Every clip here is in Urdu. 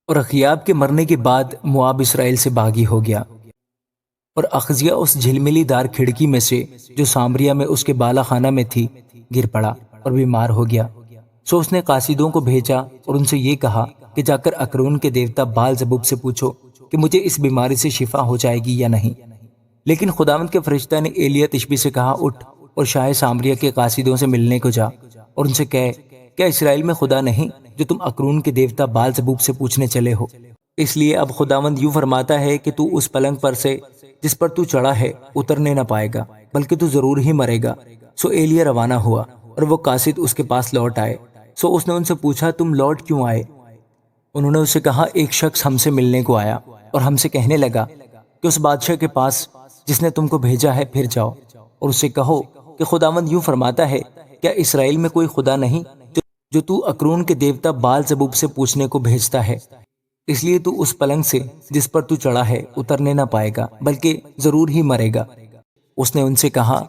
اور اخیاب کے مرنے کے بعد مواب اسرائیل سے باغی ہو گیا، اور اخزیہ اس جھلملی دار کھڑکی میں سے جو سامریہ میں اس کے بالا خانہ میں تھی گر پڑا اور بیمار ہو گیا۔ سو اس نے قاصدوں کو بھیجا اور ان سے یہ کہا کہ جا کر اکرون کے دیوتا بال زبوب سے پوچھو کہ مجھے اس بیماری سے شفا ہو جائے گی یا نہیں۔ لیکن خداوند کے فرشتہ نے ایلیا تشبی سے کہا، اٹھ اور شاہ سامریہ کے قاصدوں سے ملنے کو جا اور ان سے کہے، کیا اسرائیل میں خدا نہیں جو تم اکرون کے دیوتا بال زبوب سے پوچھنے چلے ہو؟ اس لیے اب خداوند یوں فرماتا ہے کہ تو اس پلنگ پر سے جس پر تو چڑھا ہے اترنے نہ پائے گا، بلکہ تو ضرور ہی مرے گا۔ سو ایلیا روانہ ہوا اور وہ قاصد اس کے پاس لوٹ آئے۔ سو اس نے ان سے پوچھا، تم لوٹ کیوں آئے؟ انہوں نے اسے کہا، ایک شخص ہم سے ملنے کو آیا اور ہم سے کہنے لگا کہ اس بادشاہ کے پاس جس نے تم کو بھیجا ہے پھر جاؤ اور اسے کہو کہ خداوند یوں فرماتا ہے، کیا اسرائیل میں کوئی خدا نہیں جو تو اکرون کے دیوتا بال زبوب سے پوچھنے کو بھیجتا ہے؟ اس لیے تو اس پلنگ سے جس پر تو چڑھا ہے اترنے نہ پائے گا، بلکہ ضرور ہی مرے گا۔ اس نے ان سے کہا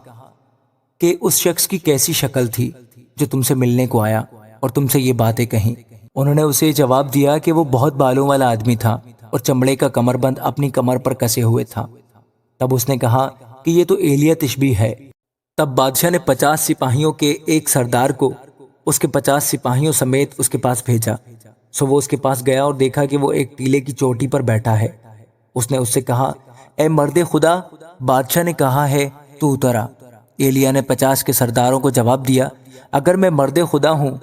کہ اس شخص کی کیسی شکل تھی جو تم سے ملنے کو آیا اور تم سے یہ باتیں کہیں؟ انہوں نے اسے جواب دیا کہ وہ بہت بالوں والا آدمی تھا اور چمڑے کا کمر بند اپنی کمر پر کسے ہوئے تھا۔ تب اس نے کہا کہ یہ تو ایلیا تشبیہ ہے۔ تب بادشاہ نے 50 سپاہیوں کے ایک سردار کو اس کے 50 سپاہیوں سمیت اس کے پاس بھیجا۔ سو وہ اس کے پاس گیا اور دیکھا کہ وہ ایک ٹیلے کی چوٹی پر بیٹھا ہے۔ اس نے اس سے کہا، اے مرد خدا، بادشاہ نے کہا ہے تو اترا۔ ایلیا نے 50 کے سرداروں کو جواب دیا، اگر میں مرد خدا ہوں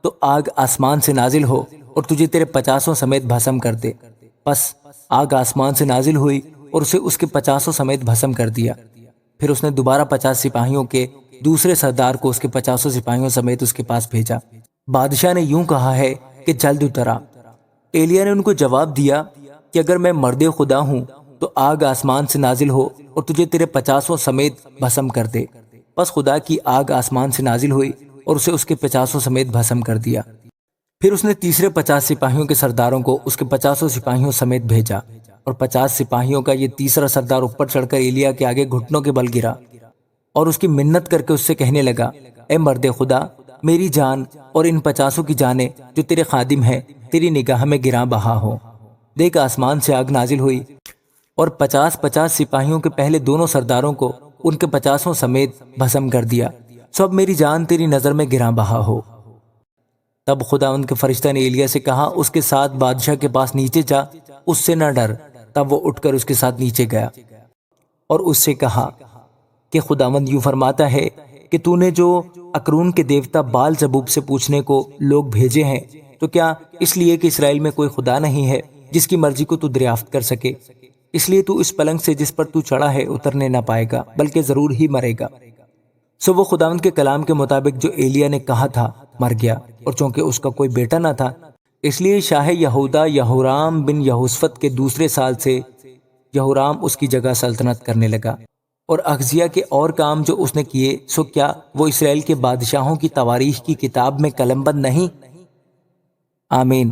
تو آگ آسمان سے نازل ہو اور تجھے تیرے 50 سمیت بھسم کر دے۔ پس آگ آسمان سے نازل ہوئی اور اسے اس کے 50 سمیت بھسم کر دیا۔ پھر اس نے دوبارہ 50 سپاہیوں کے دوسرے سردار کو اس کے 50 سپاہیوں سمیت اس کے پاس بھیجا۔ بادشاہ نے یوں کہا ہے کہ جلد اترا۔ ایلیا نے ان کو جواب دیا کہ اگر میں مرد خدا ہوں تو آگ آسمان سے نازل ہو اور تجھے تیرے 50 سمیت بھسم کر دے۔ پس خدا کی آگ آسمان سے نازل ہوئی اور اسے اس کے 50 سمیت بھسم کر دیا۔ پھر اس نے تیسرے 50 سپاہیوں کے سرداروں کو اس کے 50 سپاہیوں سمیت بھیجا، اور 50 سپاہیوں کا یہ تیسرا سردار اوپر چڑھ کر ایلیا کے آگے گھٹنوں کے بل گرا اور اس کی منت کر کے اس سے کہنے لگا، اے مرد خدا، میری جان اور ان 50 کی جانیں جو تیرے خادم ہیں تیری نگاہ میں گراں بہا ہو۔ دیکھ آسمان سے آگ نازل ہوئی اور 50 سپاہیوں کے پہلے دونوں سرداروں کو ان کے 50 سمیت بھسم کر دیا۔ سب میری جان تیری نظر میں گراں بہا ہو۔ تب خدا ان کے فرشتہ نے ایلیا سے کہا، اس کے ساتھ بادشاہ کے پاس نیچے جا، اس سے نہ ڈر۔ تب وہ اٹھ کر اس کے ساتھ نیچے گیا اور اس سے کہا کہ خداوند یوں فرماتا ہے کہ تو نے جو اکرون کے دیوتا بال زبوب سے پوچھنے کو لوگ بھیجے ہیں، تو کیا اس لیے کہ اسرائیل میں کوئی خدا نہیں ہے جس کی مرضی کو تو دریافت کر سکے؟ اس لیے تو اس پلنگ سے جس پر تو چڑھا ہے اترنے نہ پائے گا، بلکہ ضرور ہی مرے گا۔ سو وہ خداوند کے کلام کے مطابق جو ایلیا نے کہا تھا مر گیا، اور چونکہ اس کا کوئی بیٹا نہ تھا، اس لیے شاہ یہودا یہورام بن یہوشفت کے دوسرے سال سے یہورام اس کی جگہ سلطنت کرنے لگا۔ اور اخزیہ کے اور کام جو اس نے کیے، سو کیا وہ اسرائیل کے بادشاہوں کی تواریخ کی کتاب میں قلم بند نہیں؟ آمین۔